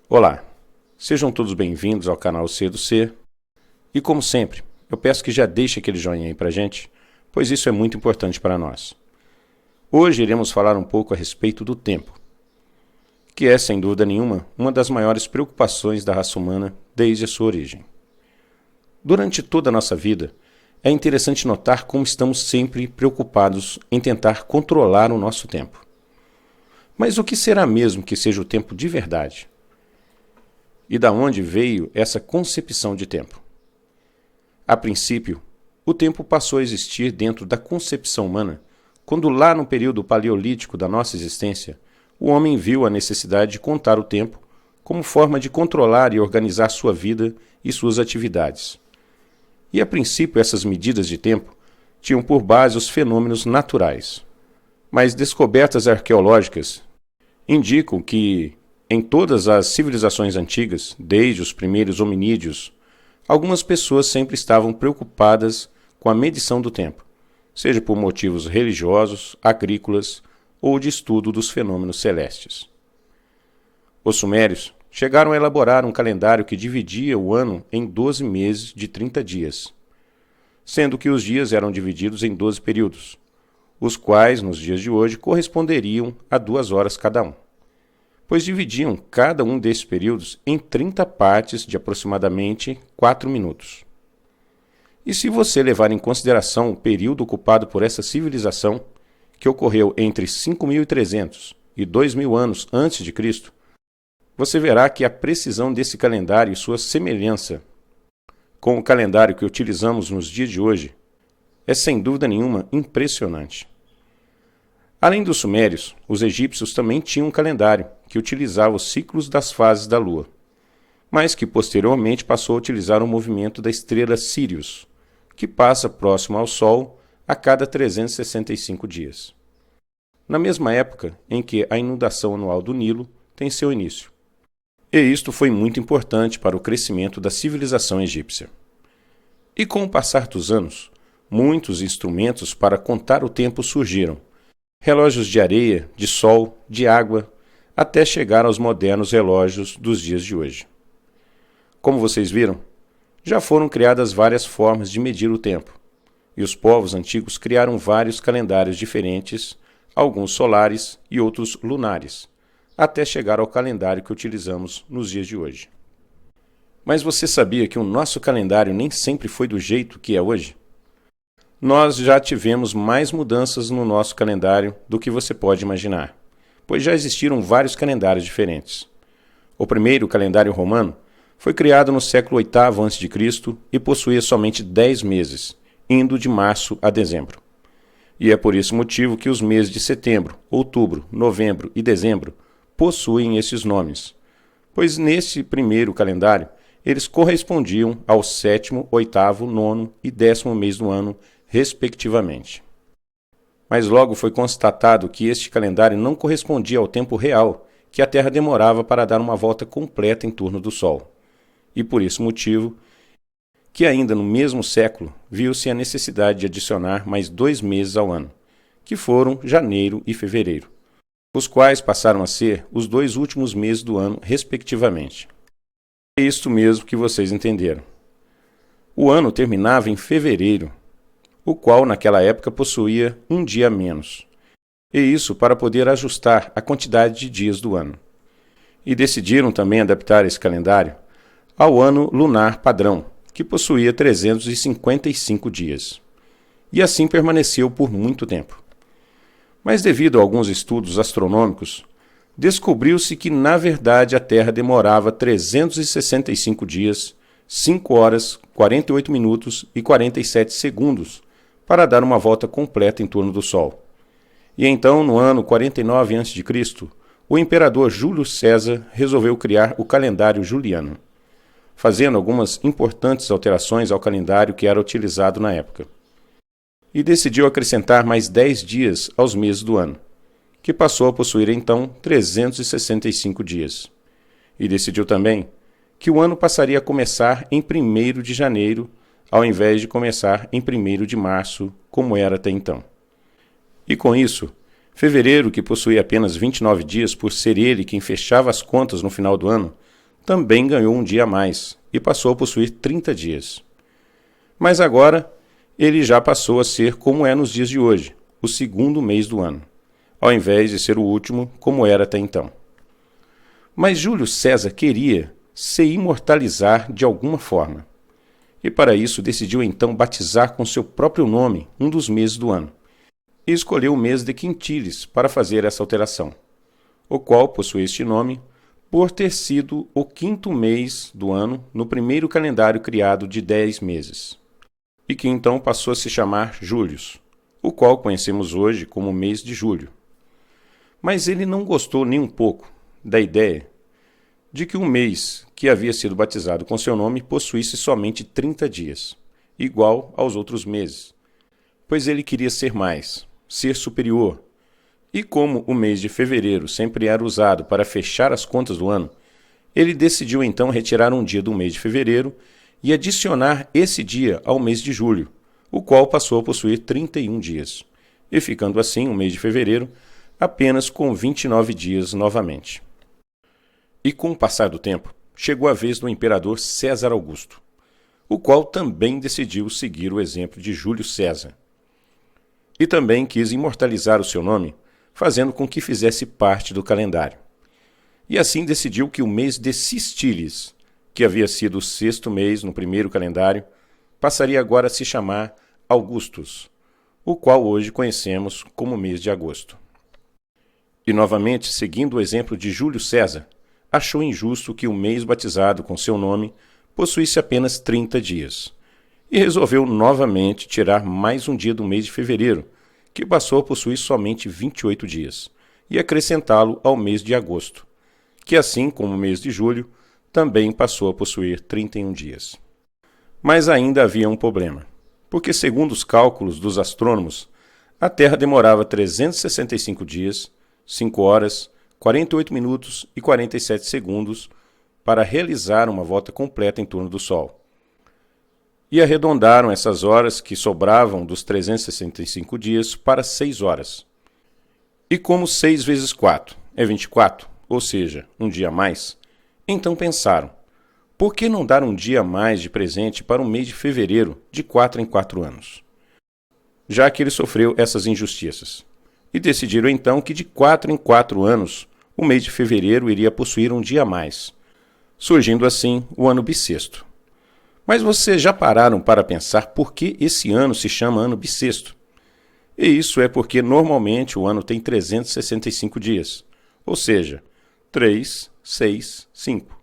Olá, sejam todos bem-vindos ao canal C do C. E como sempre, eu peço que já deixe aquele joinha aí pra gente, pois isso é muito importante para nós. Hoje iremos falar um pouco a respeito do tempo, que é, sem dúvida nenhuma, uma das maiores preocupações da raça humana desde a sua origem. Durante toda a nossa vida, é interessante notar como estamos sempre preocupados em tentar controlar o nosso tempo. Mas o que será mesmo que seja o tempo de verdade? E da onde veio essa concepção de tempo? A princípio, o tempo passou a existir dentro da concepção humana quando lá no período paleolítico da nossa existência, o homem viu a necessidade de contar o tempo como forma de controlar e organizar sua vida e suas atividades. E a princípio essas medidas de tempo tinham por base os fenômenos naturais. Mas descobertas arqueológicas indicam que em todas as civilizações antigas, desde os primeiros hominídeos, algumas pessoas sempre estavam preocupadas com a medição do tempo, seja por motivos religiosos, agrícolas ou de estudo dos fenômenos celestes. Os sumérios chegaram a elaborar um calendário que dividia o ano em 12 meses de 30 dias, sendo que os dias eram divididos em 12 períodos, os quais, nos dias de hoje, corresponderiam a 2 horas cada um, pois dividiam cada um desses períodos em 30 partes de aproximadamente 4 minutos. E se você levar em consideração o período ocupado por essa civilização, que ocorreu entre 5.300 e 2.000 anos antes de Cristo, você verá que a precisão desse calendário e sua semelhança com o calendário que utilizamos nos dias de hoje é sem dúvida nenhuma impressionante. Além dos sumérios, os egípcios também tinham um calendário que utilizava os ciclos das fases da Lua, mas que posteriormente passou a utilizar o movimento da estrela Sírius, que passa próximo ao Sol a cada 365 dias. Na mesma época em que a inundação anual do Nilo tem seu início. E isto foi muito importante para o crescimento da civilização egípcia. E com o passar dos anos, muitos instrumentos para contar o tempo surgiram, relógios de areia, de sol, de água, até chegar aos modernos relógios dos dias de hoje. Como vocês viram, já foram criadas várias formas de medir o tempo, e os povos antigos criaram vários calendários diferentes, alguns solares e outros lunares, até chegar ao calendário que utilizamos nos dias de hoje. Mas você sabia que o nosso calendário nem sempre foi do jeito que é hoje? Nós já tivemos mais mudanças no nosso calendário do que você pode imaginar, pois já existiram vários calendários diferentes. O primeiro calendário romano foi criado no século VIII a.C. e possuía somente 10 meses, indo de março a dezembro. E é por esse motivo que os meses de setembro, outubro, novembro e dezembro possuem esses nomes, pois nesse primeiro calendário eles correspondiam ao 7º, 8º, 9º e 10º mês do ano, respectivamente. Mas logo foi constatado que este calendário não correspondia ao tempo real que a Terra demorava para dar uma volta completa em torno do Sol. E por esse motivo, que ainda no mesmo século viu-se a necessidade de adicionar mais 2 meses ao ano, que foram janeiro e fevereiro, os quais passaram a ser os 2 últimos meses do ano, respectivamente. É isto mesmo que vocês entenderam. O ano terminava em fevereiro, o qual naquela época possuía um dia a menos, e isso para poder ajustar a quantidade de dias do ano. E decidiram também adaptar esse calendário ao ano lunar padrão, que possuía 355 dias. E assim permaneceu por muito tempo. Mas devido a alguns estudos astronômicos, descobriu-se que na verdade a Terra demorava 365 dias, 5 horas, 48 minutos e 47 segundos para dar uma volta completa em torno do Sol. E então, no ano 49 a.C., o imperador Júlio César resolveu criar o calendário juliano, fazendo algumas importantes alterações ao calendário que era utilizado na época. E decidiu acrescentar mais 10 dias aos meses do ano, que passou a possuir então 365 dias. E decidiu também que o ano passaria a começar em 1º de janeiro, ao invés de começar em 1º de março, como era até então. E com isso, fevereiro, que possuía apenas 29 dias por ser ele quem fechava as contas no final do ano, também ganhou um dia a mais e passou a possuir 30 dias. Mas agora, ele já passou a ser como é nos dias de hoje, o 2º mês do ano, ao invés de ser o último, como era até então. Mas Júlio César queria se imortalizar de alguma forma. E para isso decidiu então batizar com seu próprio nome um dos meses do ano. E escolheu o mês de Quintilis para fazer essa alteração, o qual possui este nome por ter sido o 5º mês do ano no primeiro calendário criado de 10 meses, e que então passou a se chamar Július, o qual conhecemos hoje como mês de julho. Mas ele não gostou nem um pouco da ideia de que um mês que havia sido batizado com seu nome possuísse somente 30 dias, igual aos outros meses, pois ele queria ser mais, ser superior. E como o mês de fevereiro sempre era usado para fechar as contas do ano, ele decidiu então retirar um dia do mês de fevereiro e adicionar esse dia ao mês de julho, o qual passou a possuir 31 dias, e ficando assim o mês de fevereiro apenas com 29 dias novamente. E com o passar do tempo, chegou a vez do imperador César Augusto, o qual também decidiu seguir o exemplo de Júlio César. E também quis imortalizar o seu nome, fazendo com que fizesse parte do calendário. E assim decidiu que o mês de Cistílies, que havia sido o 6º mês no primeiro calendário, passaria agora a se chamar Augustus, o qual hoje conhecemos como mês de agosto. E novamente, seguindo o exemplo de Júlio César, achou injusto que o mês batizado com seu nome possuísse apenas 30 dias, e resolveu novamente tirar mais um dia do mês de fevereiro, que passou a possuir somente 28 dias, e acrescentá-lo ao mês de agosto, que assim como o mês de julho, também passou a possuir 31 dias. Mas ainda havia um problema, porque segundo os cálculos dos astrônomos, a Terra demorava 365 dias, 5 horas, 48 minutos e 47 segundos para realizar uma volta completa em torno do Sol. E arredondaram essas horas que sobravam dos 365 dias para 6 horas. E como 6 vezes 4 é 24, ou seja, um dia a mais, então pensaram, por que não dar um dia a mais de presente para o mês de fevereiro de 4 em 4 anos? Já que ele sofreu essas injustiças. E decidiram então que de 4 em 4 anos o mês de fevereiro iria possuir um dia a mais, surgindo assim o ano bissexto. Mas vocês já pararam para pensar por que esse ano se chama ano bissexto? E isso é porque normalmente o ano tem 365 dias, ou seja, 3, 6, 5.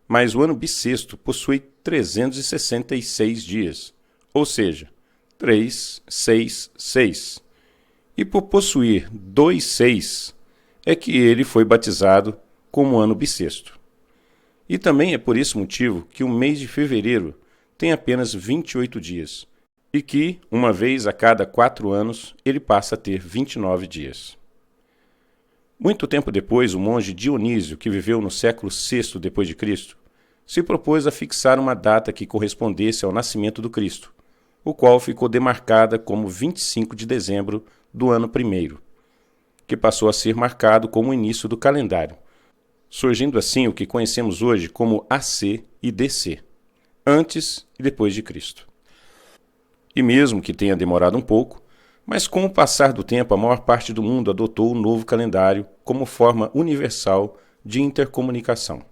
Mas o ano bissexto possui 366 dias, ou seja, 3, 6, 6. E por possuir 2 6, é que ele foi batizado como ano bissexto. E também é por esse motivo que o mês de fevereiro tem apenas 28 dias, e que, uma vez a cada 4 anos, ele passa a ter 29 dias. Muito tempo depois, o monge Dionísio, que viveu no século VI d.C., se propôs a fixar uma data que correspondesse ao nascimento do Cristo, o qual ficou demarcada como 25 de dezembro do ano primeiro, que passou a ser marcado como o início do calendário, surgindo assim o que conhecemos hoje como AC e DC, antes e depois de Cristo. E mesmo que tenha demorado um pouco, mas com o passar do tempo a maior parte do mundo adotou o novo calendário como forma universal de intercomunicação.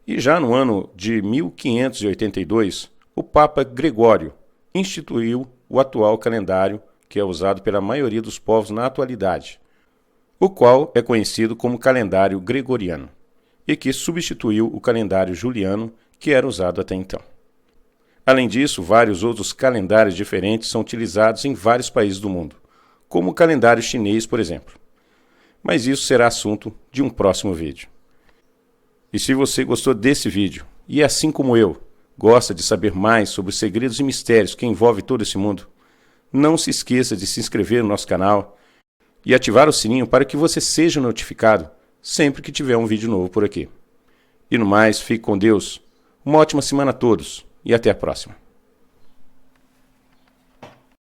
E já no ano de 1582, o Papa Gregório instituiu o atual calendário, que é usado pela maioria dos povos na atualidade, o qual é conhecido como calendário gregoriano, e que substituiu o calendário juliano, que era usado até então. Além disso, vários outros calendários diferentes são utilizados em vários países do mundo, como o calendário chinês, por exemplo. Mas isso será assunto de um próximo vídeo. E se você gostou desse vídeo, e assim como eu, gosta de saber mais sobre os segredos e mistérios que envolvem todo esse mundo, não se esqueça de se inscrever no nosso canal e ativar o sininho para que você seja notificado sempre que tiver um vídeo novo por aqui. E no mais, fique com Deus. Uma ótima semana a todos e até a próxima.